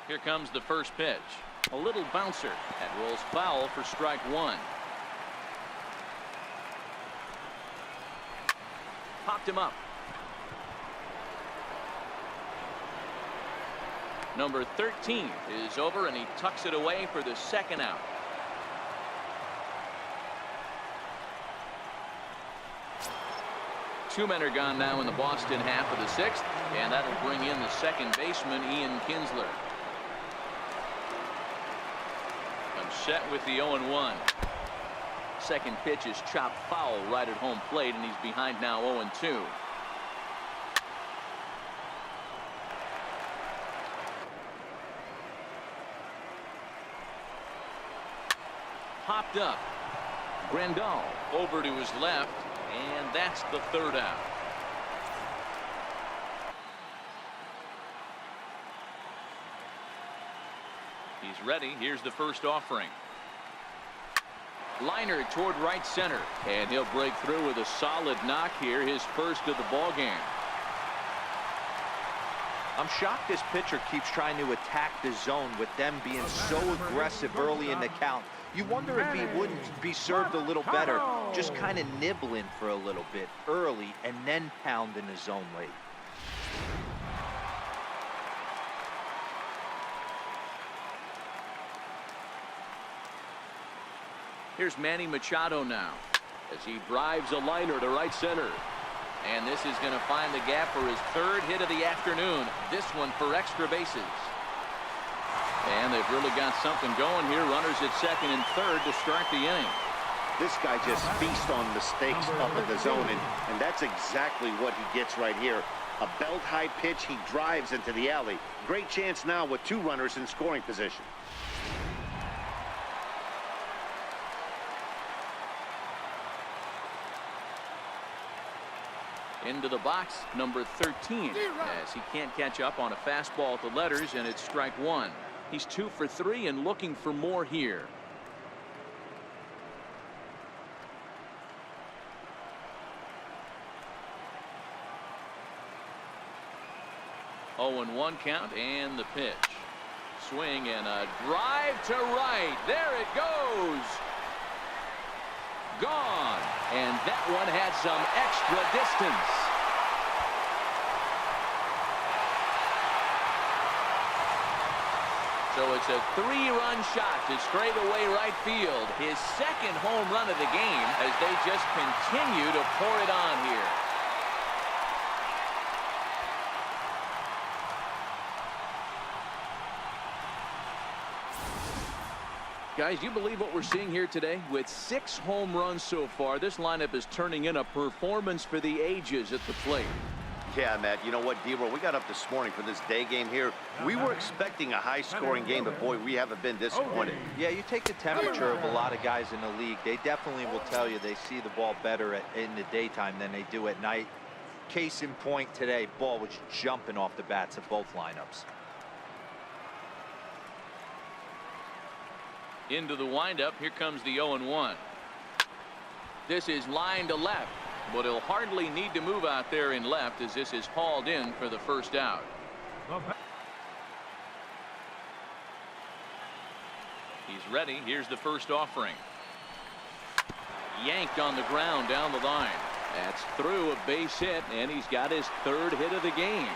Here comes the first pitch. A little bouncer that rolls foul for strike one. Popped him up. Number 13 is over, and he tucks it away for the second out. Two men are gone now in the Boston half of the sixth, and that'll bring in the second baseman, Ian Kinsler. I'm set with the 0-1. Second pitch is chopped foul right at home plate, and he's behind now 0-2. Popped up. Grandal over to his left, and that's the third out. He's ready. Here's the first offering. Liner toward right center, and he'll break through with a solid knock here, his first of the ball game. I'm shocked this pitcher keeps trying to attack the zone with them being so aggressive early in the count. You wonder if he wouldn't be served a little better, just kind of nibbling for a little bit early and then pounding the zone late. Here's Manny Machado now as he drives a liner to right center. And this is going to find the gap for his third hit of the afternoon. This one for extra bases. And they've really got something going here. Runners at second and third to start the inning. This guy just feasts on mistakes up in the zone, and that's exactly what he gets right here. A belt-high pitch, he drives into the alley. Great chance now with two runners in scoring position. Into the box, number 13, as he can't catch up on a fastball at the letters, and it's strike one. He's 2 for 3 and looking for more here. Oh, and 1 count, and the pitch. Swing and a drive to right. There it goes. Gone, and that one had some extra distance. So it's a 3-run shot to straightaway right field. His second home run of the game as they just continue to pour it on here. Guys, you believe what we're seeing here today? With 6 home runs so far, this lineup is turning in a performance for the ages at the plate. Yeah, Matt, you know what, D-Roll, we got up this morning for this day game here. We were expecting a high-scoring game, but boy, we haven't been disappointed. Yeah, you take the temperature of a lot of guys in the league. They definitely will tell you they see the ball better in the daytime than they do at night. Case in point today, ball was jumping off the bats of both lineups. Into the windup. Here comes the 0-1. This is line to left, but he'll hardly need to move out there in left as this is hauled in for the first out. He's ready. Here's the first offering. Yanked on the ground down the line. That's through a base hit, and he's got his third hit of the game.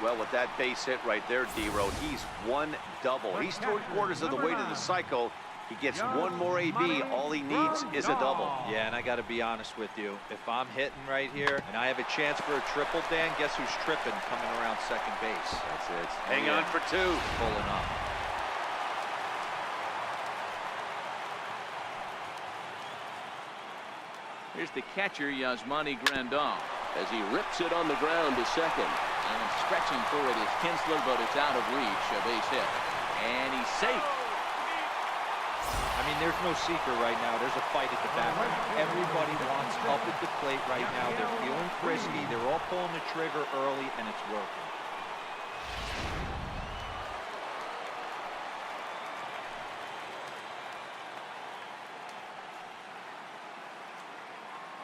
Well, with that base hit right there, D-Road, he's 1 double. He's 3/4 of the way to the cycle. He gets 1 more AB. All he needs is a double. Yeah, and I got to be honest with you. If I'm hitting right here and I have a chance for a triple, Dan, guess who's tripping coming around second base? That's it. Hang on for 2. Pulling up. Here's the catcher, Yasmani Grandal, as he rips it on the ground to second. And stretching for it is Kinsler, but it's out of reach. A base hit. And he's safe. I mean, there's no secret right now. There's a fight at the bat. Everybody wants up at the plate right now. They're feeling frisky. They're all pulling the trigger early, and it's working.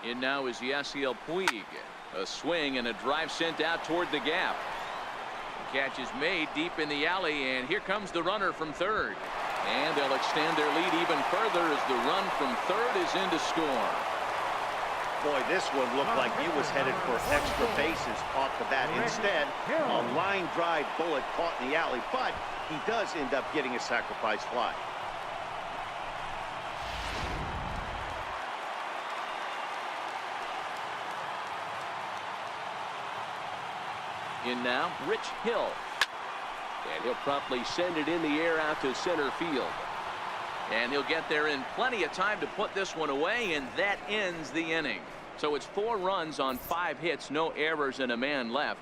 In now is Yasiel Puig. A swing and a drive sent out toward the gap. catch is made deep in the alley, and here comes the runner from third. And they'll extend their lead even further as the run from third is in to score. Boy, this one looked like it was headed for extra bases off the bat. Instead, a line drive bullet caught in the alley, but he does end up getting a sacrifice fly. In now, Rich Hill. And he'll promptly send it in the air out to center field. And he'll get there in plenty of time to put this one away, and that ends the inning. So it's 4 runs on 5 hits, no errors, and a man left.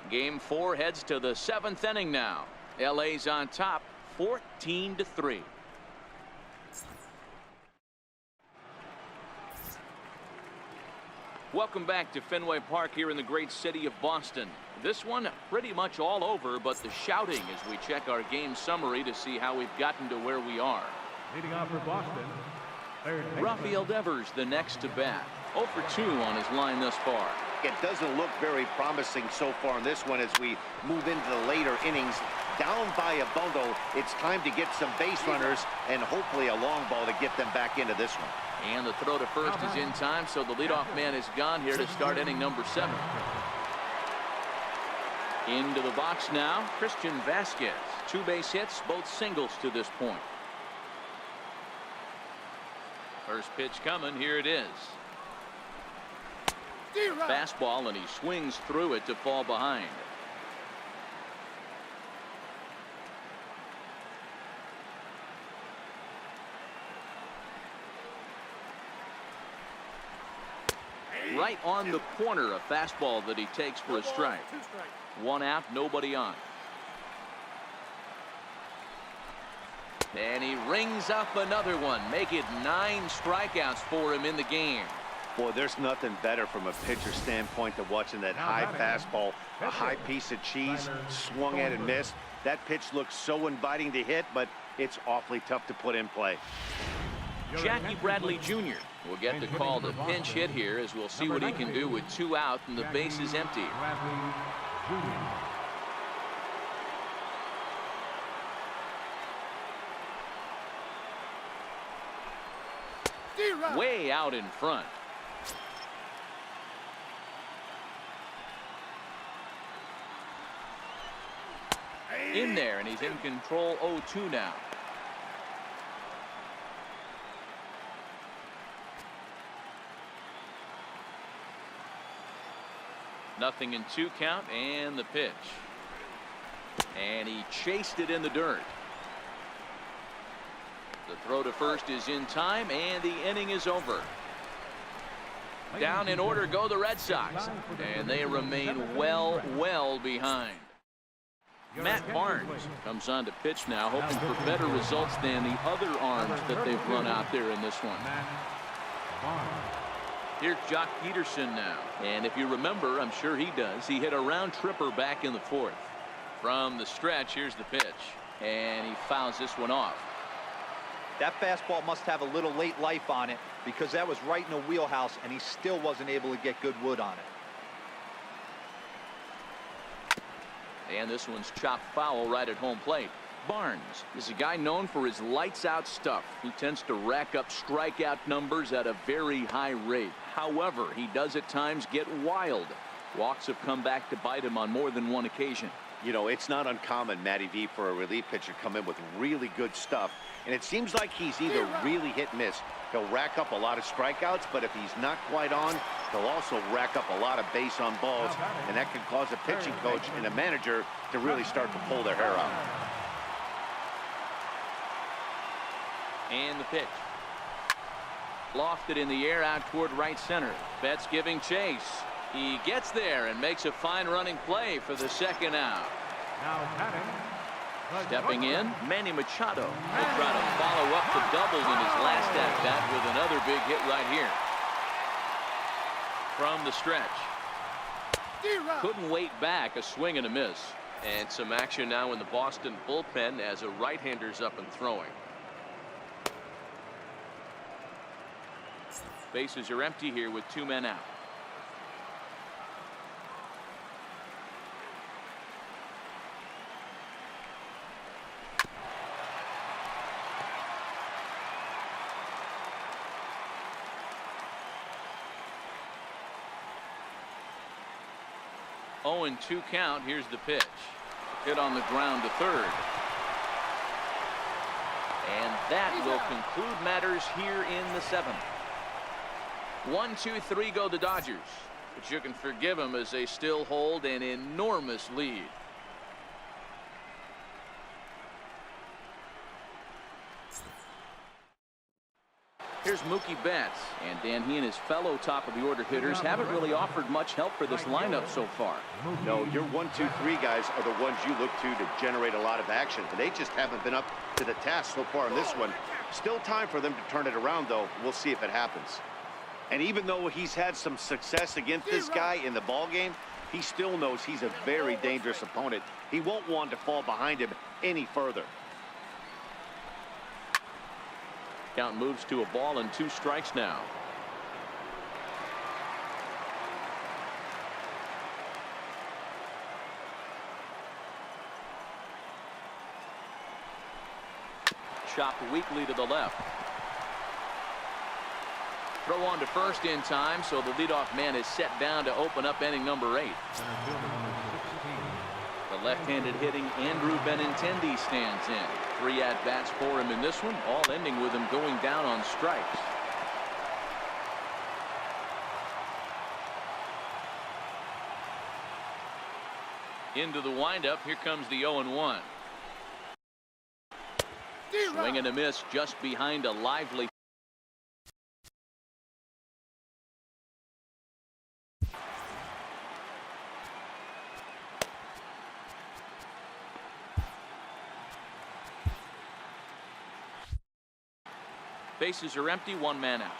Game 4 heads to the 7th inning now. LA's on top, 14-3. Welcome back to Fenway Park here in the great city of Boston. This one pretty much all over, but the shouting as we check our game summary to see how we've gotten to where we are. Leading off for Boston, Rafael Devers the next to bat. 0 for 2 on his line thus far. It doesn't look very promising so far in this one as we move into the later innings. Down by a bundle, it's time to get some base runners and hopefully a long ball to get them back into this one. And the throw to first is in time, so the leadoff man is gone here to start inning number 7. Into the box now, Christian Vasquez. 2 base hits, both singles to this point. First pitch coming, here it is. Fastball, and he swings through it to fall behind. Right on the corner, a fastball that he takes for a strike. 1 out, nobody on. And he rings up another one. Make it 9 strikeouts for him in the game. Boy, there's nothing better from a pitcher standpoint than watching that high fastball, a high piece of cheese, swung at and missed. That pitch looks so inviting to hit, but it's awfully tough to put in play. Jackie Bradley Jr. will get the call to pinch hit here as we'll see what he can do with 2 out and the base is empty. Way out in front. In there, and he's in control. 0-2 now. Nothing in 2 count, and the pitch. And he chased it in the dirt. The throw to first is in time, and the inning is over. Down in order go the Red Sox, and they remain well behind. Matt Barnes comes on to pitch now, hoping for better results than the other arms that they've run out there in this one. Here's Jock Peterson now, and if you remember, I'm sure he does, he hit a round tripper back in the 4th. From the stretch, here's the pitch, and he fouls this one off. That fastball must have a little late life on it because that was right in the wheelhouse and he still wasn't able to get good wood on it. And this one's chopped foul right at home plate. Barnes is a guy known for his lights out stuff. He tends to rack up strikeout numbers at a very high rate. However, he does at times get wild. Walks have come back to bite him on more than one occasion. You know, it's not uncommon, Matty V, for a relief pitcher to come in with really good stuff. And it seems like he's either really hit and miss. He'll rack up a lot of strikeouts, but if he's not quite on, he'll also rack up a lot of base on balls. And that can cause a pitching coach and a manager to really start to pull their hair out. And the pitch. Lofted in the air out toward right center. Betts giving chase. He gets there and makes a fine running play for the 2nd out. Now batting. Stepping in, Manny Machado will try to follow up the double in his last at-bat with another big hit right here. From the stretch. Couldn't wait back, a swing and a miss. And some action now in the Boston bullpen as a right-hander's up and throwing. Bases are empty here with 2 men out. 0-2 count. Here's the pitch. Hit on the ground to third. And that will conclude matters here in the seventh. 1-2-3 go the Dodgers. But you can forgive them as they still hold an enormous lead. Here's Mookie Betts, and Dan, he and his fellow top-of-the-order hitters haven't really offered much help for this lineup so far. No, your 1-2-3 guys are the ones you look to generate a lot of action. They just haven't been up to the task so far in this one. Still time for them to turn it around, though. We'll see if it happens. And even though he's had some success against this guy in the ball game, he still knows he's a very dangerous opponent. He won't want to fall behind him any further. Count moves to a ball and 2 strikes now. Chopped weakly to the left. Throw on to first in time, so the leadoff man is set down to open up inning number 8. The left-handed hitting Andrew Benintendi stands in. 3 at-bats for him in this one, all ending with him going down on strikes. Into the windup, here comes the 0-1. Swing and a miss just behind a lively. Bases are empty, 1 man out.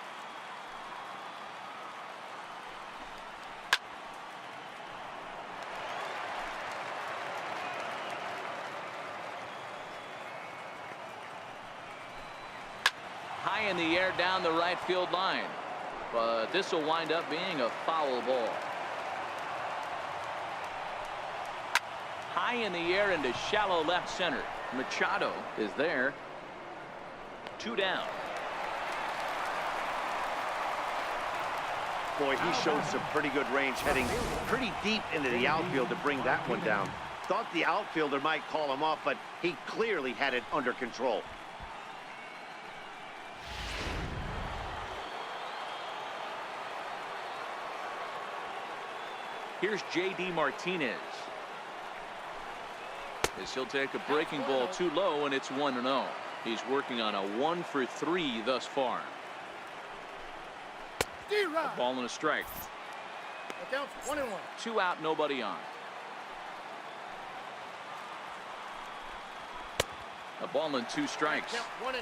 High in the air down the right field line, but this will wind up being a foul ball. High in the air into shallow left center. Machado is there. 2 down. Boy, he showed some pretty good range, heading pretty deep into the outfield to bring that one down. Thought the outfielder might call him off, but he clearly had it under control. Here's J.D. Martinez. As he'll take a breaking ball too low, and it's 1-0. He's working on a 1 for 3 thus far. A ball and a strike. 1-1. 2 out, nobody on. A ball and 2 strikes. 1-2.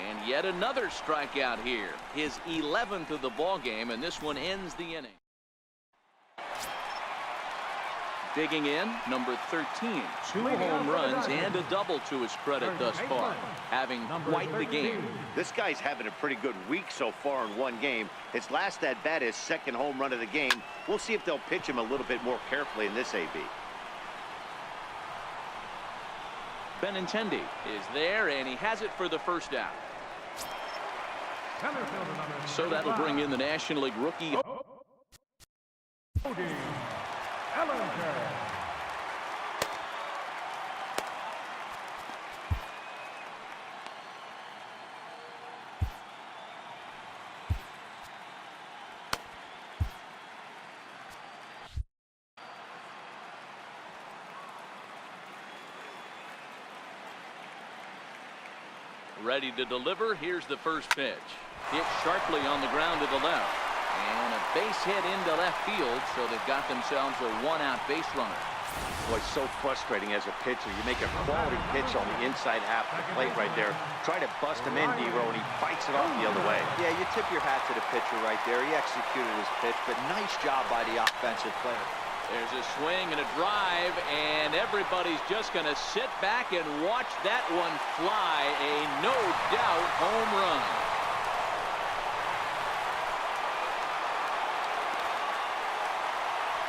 And yet another strikeout here. His 11th of the ball game, and this one ends the inning. Digging in, number 13. 2 home runs and a double to his credit thus far. Having quite the game. This guy's having a pretty good week so far in 1 game. His last at bat is 2nd home run of the game. We'll see if they'll pitch him a little bit more carefully in this AB. Benintendi is there, and he has it for the first out. So that'll bring in the National League rookie. Ready to deliver. Here's the first pitch. Hit sharply on the ground to the left. And a base hit into left field, so they've got themselves a 1-out base runner. Boy, so frustrating as a pitcher. You make a quality pitch on the inside half of the plate right there. Try to bust him in, D-Row, and he fights it off the other way. Yeah, you tip your hat to the pitcher right there. He executed his pitch, but nice job by the offensive player. There's a swing and a drive, and everybody's just going to sit back and watch that one fly. A no-doubt home run.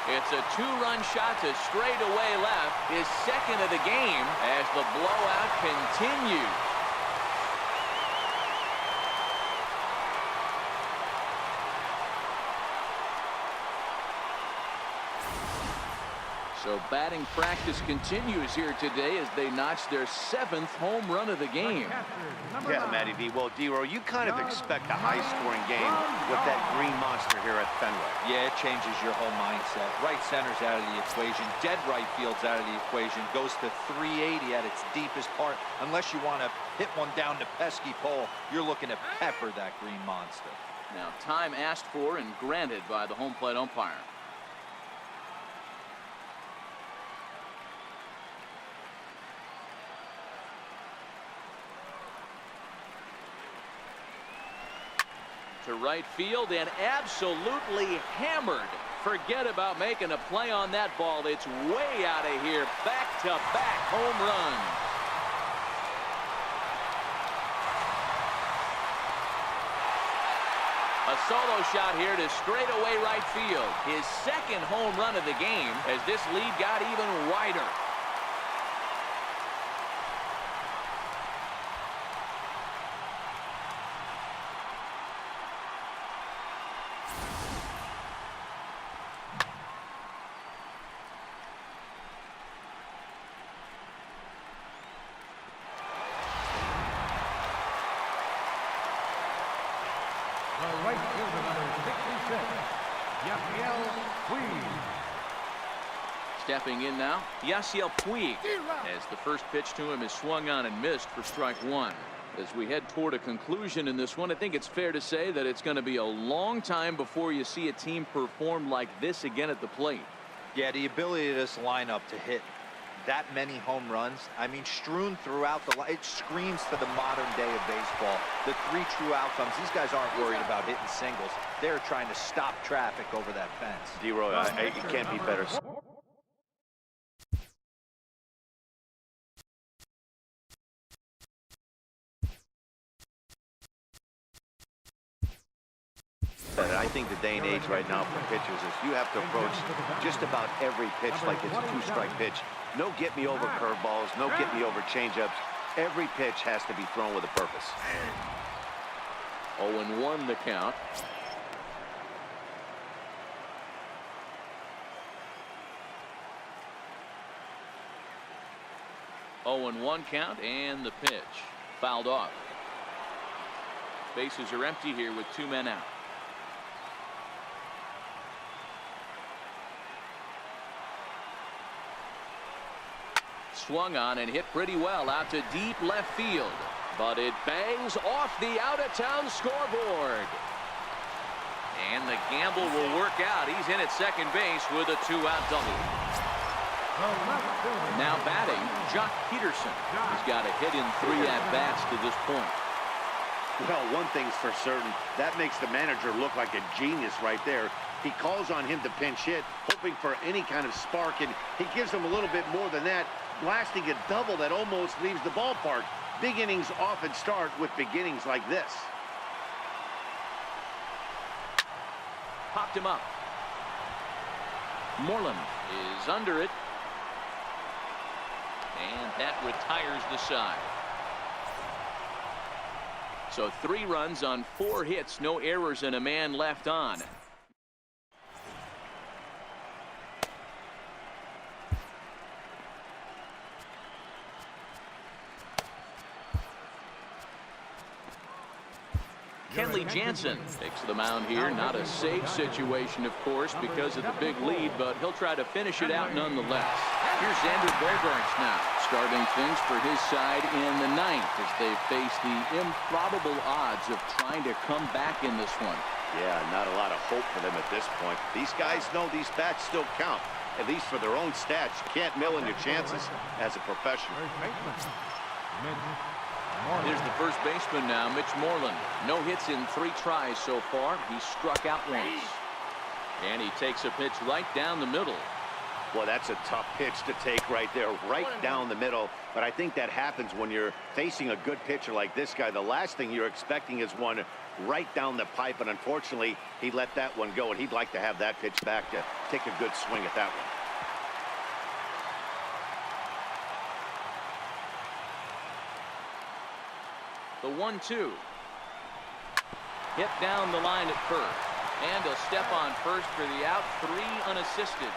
It's a two-run shot to straightaway left, his second of the game as the blowout continues. So batting practice continues here today as they notch their 7th home run of the game. Yeah, Matty D. Well, D-Row, you kind of expect a high-scoring game with that green monster here at Fenway. Yeah, it changes your whole mindset. Right center's out of the equation. Dead right field's out of the equation. Goes to 380 at its deepest part. Unless you want to hit one down the pesky pole, you're looking to pepper that green monster. Now, time asked for and granted by the home plate umpire. To right field and absolutely hammered. Forget about making a play on that ball. It's way out of here. Back-to-back home runs. A solo shot here to straightaway right field. His second home run of the game as this lead got even wider. The right fielder, number 66, Yasiel Puig. Stepping in now, Yasiel Puig, as the first pitch to him is swung on and missed for strike one. As we head toward a conclusion in this one, I think it's fair to say that it's going to be a long time before you see a team perform like this again at the plate. Yeah, the ability of this lineup to hit that many home runs, I mean, strewn throughout the line, it screams to the modern day of baseball. The 3 true outcomes. These guys aren't worried about hitting singles. They're trying to stop traffic over that fence. D-Roy, it can't be better. I think the day and age right now for pitchers is you have to approach just about every pitch like it's a 2-strike pitch. No get me over curveballs, no get me over changeups. Every pitch has to be thrown with a purpose. 0-1 the count. Oh, and 1 count, and the pitch fouled off. Bases are empty here with 2 men out. Swung on and hit pretty well out to deep left field, but it bangs off the out-of-town scoreboard. And the gamble will work out. He's in at second base with a 2-out double. Now batting, Jock Peterson. He's got a hit in 3 at-bats to this point. Well, one thing's for certain, that makes the manager look like a genius right there. He calls on him to pinch hit, hoping for any kind of spark, and he gives him a little bit more than that, blasting a double that almost leaves the ballpark. Big innings often start with beginnings like this. Popped him up. Moreland is under it. And that retires the side. So 3 runs on 4 hits, no errors, and a man left on. Kenley Jansen takes the mound here. Not a safe situation, of course, because of the big lead, but he'll try to finish it out nonetheless. Here's Xander Bogaerts now, starting things for his side in the 9th as they face the improbable odds of trying to come back in this one. Yeah, not a lot of hope for them at this point. These guys know these bats still count, at least for their own stats. You can't mill in your chances as a professional. Here's the first baseman now, Mitch Moreland. No hits in 3 tries so far. He's struck out once. And he takes a pitch right down the middle. Well, that's a tough pitch to take right there, right down the middle. But I think that happens when you're facing a good pitcher like this guy. The last thing you're expecting is one right down the pipe, and unfortunately, he let that one go, and he'd like to have that pitch back to take a good swing at that one. The 1-2. Hit down the line at first. And he'll step on first for the out. 3 unassisted.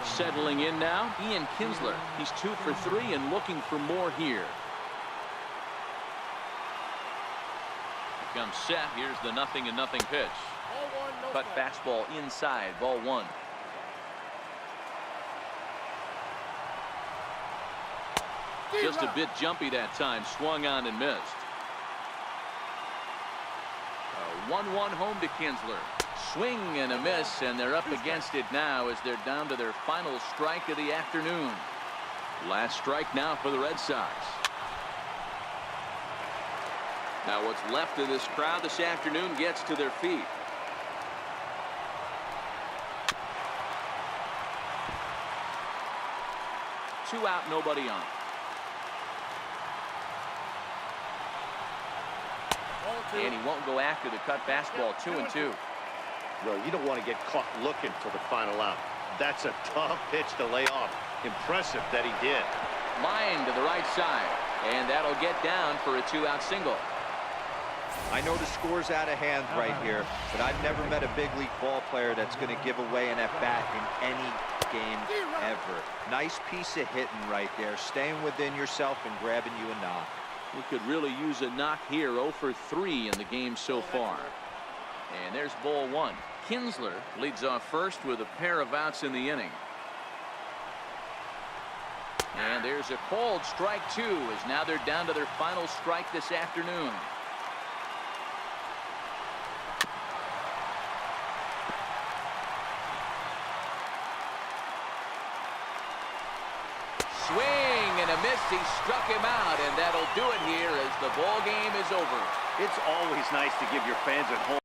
Settling in now, Ian Kinsler. He's 2 for 3 and looking for more here. Comes set. Here's the 0-0 pitch. Ball 1, no Cut strike. fastball inside. Ball 1. Just a bit jumpy that time. Swung on and missed. A 1-1 home to Kinsler. Swing and a miss, and they're up against it now as they're down to their final strike of the afternoon. Last strike now for the Red Sox. Now what's left of this crowd this afternoon gets to their feet. Two out, nobody on. Ball 2. And he won't go after the cut fastball. 2-2. Well, you don't want to get caught looking for the final out. That's a tough pitch to lay off. Impressive that he did. Line to the right side, and that'll get down for a 2-out single. I know the score's out of hand right here, but I've never met a big league ball player that's going to give away an at-bat in any game ever. Nice piece of hitting right there, staying within yourself and grabbing you a knock. We could really use a knock here. 0 for 3 in the game so far. And there's ball 1. Kinsler leads off first with a pair of outs in the inning. And there's a called strike 2 as now they're down to their final strike this afternoon. Swing and a miss. He struck him out, and that'll do it here as the ball game is over. It's always nice to give your fans at home